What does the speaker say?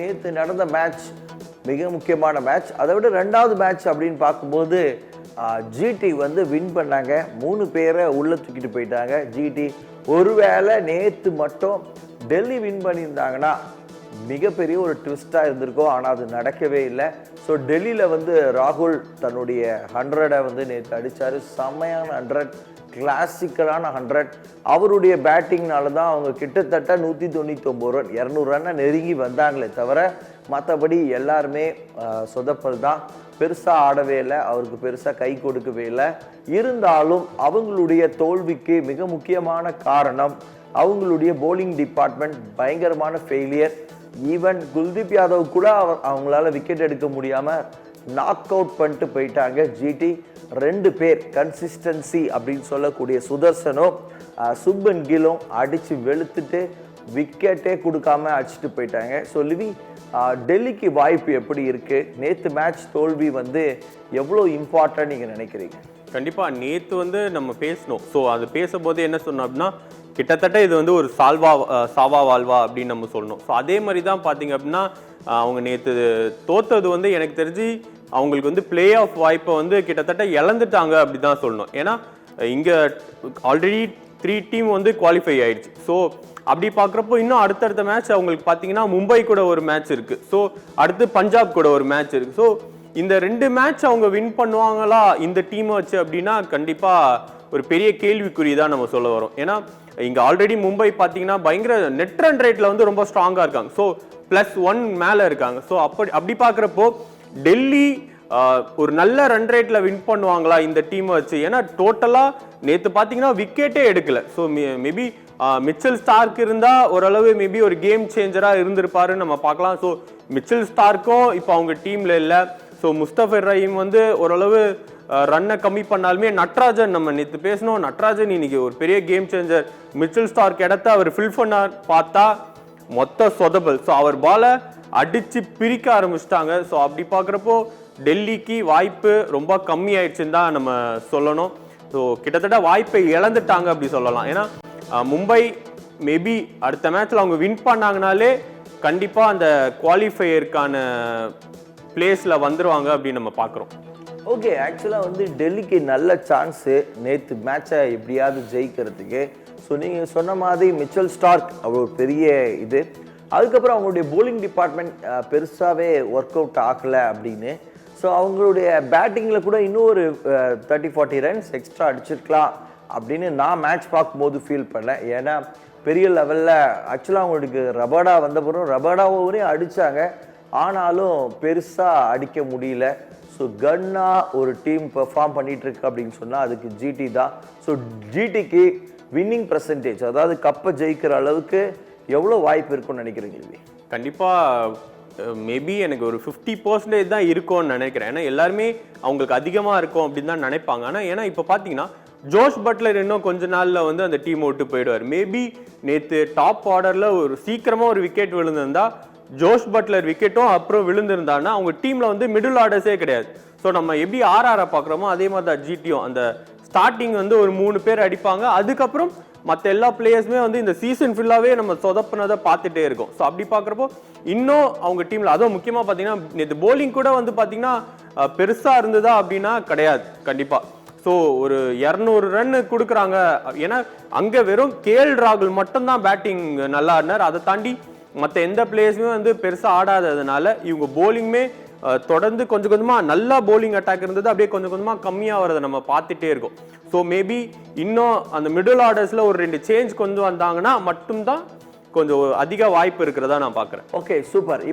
நேற்று நடந்த மேட்ச் மிக முக்கியமான மேட்ச். அதை விட 2வது மேட்ச் அப்படின்னு பார்க்கும்போது ஜிடி வந்து வின் பண்ணாங்க. 3 பேரை உள்ளே தூக்கிட்டு போயிட்டாங்க ஜிடி. ஒருவேளை நேற்று மட்டும் டெல்லி வின் பண்ணியிருந்தாங்கன்னா மிகப்பெரிய ஒரு ட்விஸ்ட்டாக இருந்திருக்கும். ஆனால் அது நடக்கவே இல்லை. ஸோ டெல்லியில் வந்து ராகுல் தன்னுடைய 100 வந்து நேற்று அடித்தார். செம்மையான 100, கிளாசிக்கலான 100. அவருடைய பேட்டிங்னால தான் அவங்க கிட்டத்தட்ட 199 ரன் 200 ரன்னை நெருங்கி வந்தாங்களே தவிர மற்றபடி எல்லாருமே சொதப்பல் தான். பெருசாக ஆடவே இல்லை, அவருக்கு பெருசாக கை கொடுக்கவே இல்லை. இருந்தாலும் அவங்களுடைய தோல்விக்கு மிக முக்கியமான காரணம் அவங்களுடைய போலிங் டிபார்ட்மெண்ட் பயங்கரமான ஃபெயிலியர். ஈவன் குல்தீப் யாதவ் கூட அவங்களால விக்கெட் எடுக்க முடியாமல் நாக் அவுட் பண்ணிட்டு போயிட்டாங்க ஜிடி. 2 பேர் கன்சிஸ்டன்சி அப்படின்னு சொல்லக்கூடிய சுதர்சனும் சுப்மன் கில்லும் அடித்து வெளுத்துட்டு விக்கெட்டே கொடுக்காம அடிச்சுட்டு போயிட்டாங்க. ஸோ லிவி, டெல்லிக்கு வாய்ப்பு எப்படி இருக்குது? நேற்று மேட்ச் தோல்வி வந்து எவ்வளோ இம்பார்ட்டன்ட் நீங்கள் நினைக்கிறீங்க? கண்டிப்பாக நேற்று வந்து நம்ம பேசணும். ஸோ அது பேசும்போது என்ன சொன்னோம் அப்படின்னா, கிட்டத்தட்ட இது வந்து ஒரு சாவா வாழ்வா அப்படின்னு நம்ம சொல்லணும். ஸோ அதே மாதிரி தான் பார்த்தீங்க அப்படின்னா அவங்க நேற்று தோத்தது வந்து எனக்கு தெரிஞ்சு அவங்களுக்கு வந்து பிளே ஆஃப் வாய்ப்பை வந்து கிட்டத்தட்ட இழந்துட்டாங்க அப்படி தான் சொல்லணும். ஏன்னா இங்கே ஆல்ரெடி 3 டீம் வந்து குவாலிஃபை ஆயிடுச்சு. ஸோ அப்படி பார்க்குறப்போ இன்னும் அடுத்தடுத்த மேட்ச் அவங்களுக்கு பார்த்தீங்கன்னா மும்பை கூட ஒரு மேட்ச் இருக்குது. ஸோ அடுத்து பஞ்சாப் கூட ஒரு மேட்ச் இருக்குது. ஸோ இந்த 2 மேட்ச் அவங்க வின் பண்ணுவாங்களா இந்த டீமை வச்சு அப்படின்னா கண்டிப்பாக ஒரு பெரிய கேள்விக்குறி தான் நம்ம சொல்ல வரோம். ஏன்னா இங்கே ஆல்ரெடி மும்பை பார்த்தீங்கன்னா பயங்கர நெட் ரன் ரேட்டில் வந்து ரொம்ப ஸ்ட்ராங்காக இருக்காங்க. ஸோ +1 மேலே இருக்காங்க. ஸோ அப்படி பார்க்குறப்போ டெல்லி ஒரு நல்ல ரன் ரேட்டில் வின் பண்ணுவாங்களா இந்த டீமை வச்சு? ஏன்னா டோட்டலாக நேற்று பார்த்தீங்கன்னா விக்கெட்டே எடுக்கல. ஸோ மேபி மிச்சல் ஸ்டார்க் இருந்தால் ஓரளவு மேபி ஒரு கேம் சேஞ்சராக இருந்திருப்பாருன்னு நம்ம பார்க்கலாம். ஸோ மிச்சல் ஸ்டார்க்கும் இப்போ அவங்க டீமில் இல்லை. ஸோ முஸ்தபிர் ரஹீம் வந்து ஓரளவு ரன்னை கம்மி பண்ணாலுமே நட்ராஜன் நம்ம நேற்று பேசணும். நட்ராஜன் இன்னைக்கு ஒரு பெரிய கேம் சேஞ்சர். மிச்சல் ஸ்டார்க் இடத்த அவர் ஃபில் பண்ண பார்த்தா மொத்த சொதபல். ஸோ அவர் பாலை அடித்து பிரிக்க ஆரம்பிச்சிட்டாங்க. ஸோ அப்படி பார்க்குறப்போ டெல்லிக்கு வாய்ப்பு ரொம்ப கம்மி ஆயிடுச்சுன்னு தான் நம்ம சொல்லணும். ஸோ கிட்டத்தட்ட வாய்ப்பை இழந்துட்டாங்க அப்படி சொல்லலாம். ஏன்னா மும்பை மேபி அடுத்த மேட்ச்சில் அவங்க வின் பண்ணாங்கனாலே கண்டிப்பாக அந்த குவாலிஃபையருக்கான பிளேஸில் வந்துடுவாங்க அப்படின்னு நம்ம பார்க்குறோம். ஓகே, ஆக்சுவலாக வந்து டெல்லிக்கு நல்ல சான்ஸு நேற்று மேட்சை எப்படியாவது ஜெயிக்கிறதுக்கு. ஸோ நீங்கள் சொன்ன மாதிரி மிச்சல் ஸ்டார்க் அவ்வளோ பெரிய இது. அதுக்கப்புறம் அவங்களுடைய போலிங் டிபார்ட்மெண்ட் பெருசாகவே ஒர்க் அவுட் ஆகலை அப்படின்னு. ஸோ அவங்களுடைய பேட்டிங்கில் கூட இன்னும் ஒரு 30-40 ரன்ஸ் எக்ஸ்ட்ரா அடிச்சிருக்கலாம் அப்படின்னு நான் மேட்ச் பார்க்கும்போது ஃபீல் பண்ணேன். ஏன்னா பெரிய லெவலில் ஆக்சுவலாக அவங்களுக்கு ரபாடா வந்த பிறகு ரபாடாவையும் அடித்தாங்க. ஆனாலும் பெருசாக அடிக்க முடியல. ஸோ கன்னாக ஒரு டீம் பெர்ஃபார்ம் பண்ணிகிட்ருக்கு அப்படின்னு சொன்னால் அதுக்கு ஜிடி தான். ஸோ ஜிடிக்கு வின்னிங் பர்சன்டேஜ், அதாவது கப்பை ஜெயிக்கிற அளவுக்கு எவ்வளோ வாய்ப்பு இருக்குன்னு நினைக்கிறீங்க? கண்டிப்பாக மேபி எனக்கு ஒரு 50% தான் இருக்கும்னு நினைக்கிறேன். ஏன்னா எல்லாருமே அவங்களுக்கு அதிகமாக இருக்கும் அப்படின்னு தான் நினைப்பாங்க. ஆனால் ஏன்னா இப்போ பார்த்தீங்கன்னா ஜோஷ் பட்லர் இன்னும் கொஞ்ச நாளில் வந்து அந்த டீம் விட்டு போயிடுவார். மேபி நேற்று டாப் ஆர்டரில் ஒரு சீக்கிரமாக ஒரு விக்கெட் விழுந்திருந்தா ஜோஷ் பட்லர் விக்கெட்டும் அப்புறம் விழுந்திருந்தான்னா அவங்க டீமில் வந்து மிடில் ஆர்டர்ஸே கிடையாது. ஸோ நம்ம எப்படி ஆர்ஆரை பார்க்குறோமோ அதே மாதிரி தான் ஜிடியும். அந்த ஸ்டார்டிங் வந்து ஒரு 3 பேர் அடிப்பாங்க. அதுக்கப்புறம் மற்ற எல்லா பிளேயர்ஸுமே வந்து இந்த சீசன் ஃபுல்லாகவே நம்ம சொதப்பினதை பார்த்துட்டே இருக்கோம். ஸோ அப்படி பார்க்குறப்போ இன்னும் அவங்க டீமில் அதுவும் முக்கியமாக பார்த்தீங்கன்னா நேற்று போலிங் கூட வந்து பார்த்தீங்கன்னா பெருசாக இருந்ததா அப்படின்னா கிடையாது கண்டிப்பாக. ஸோ ஒரு 200 ரன் கொடுக்குறாங்க. ஏன்னா அங்கே வெறும் கேஎல் ராகுல் மட்டும்தான் பேட்டிங் நல்லா ஆடினார். அதை தாண்டி மற்ற எந்த பிளேயர்ஸுமே வந்து பெருசாக ஆடாததுனால இவங்க போலிங்குமே தொடர்ந்து கொஞ்சம் கொஞ்சமாக நல்லா போலிங் அட்டாக் இருந்தது, அப்படியே கொஞ்சம் கொஞ்சமாக கம்மியாக வரதை நம்ம பார்த்துட்டே இருக்கோம். ஸோ மேபி இன்னும் அந்த மிடில் ஆர்டர்ஸில் ஒரு 2 சேஞ்ச் கொண்டு வந்தாங்கன்னா மட்டும்தான் கொஞ்சம் அதிக வாய்ப்பு இருக்கிறதா நான் பார்க்குறேன். Okay, super.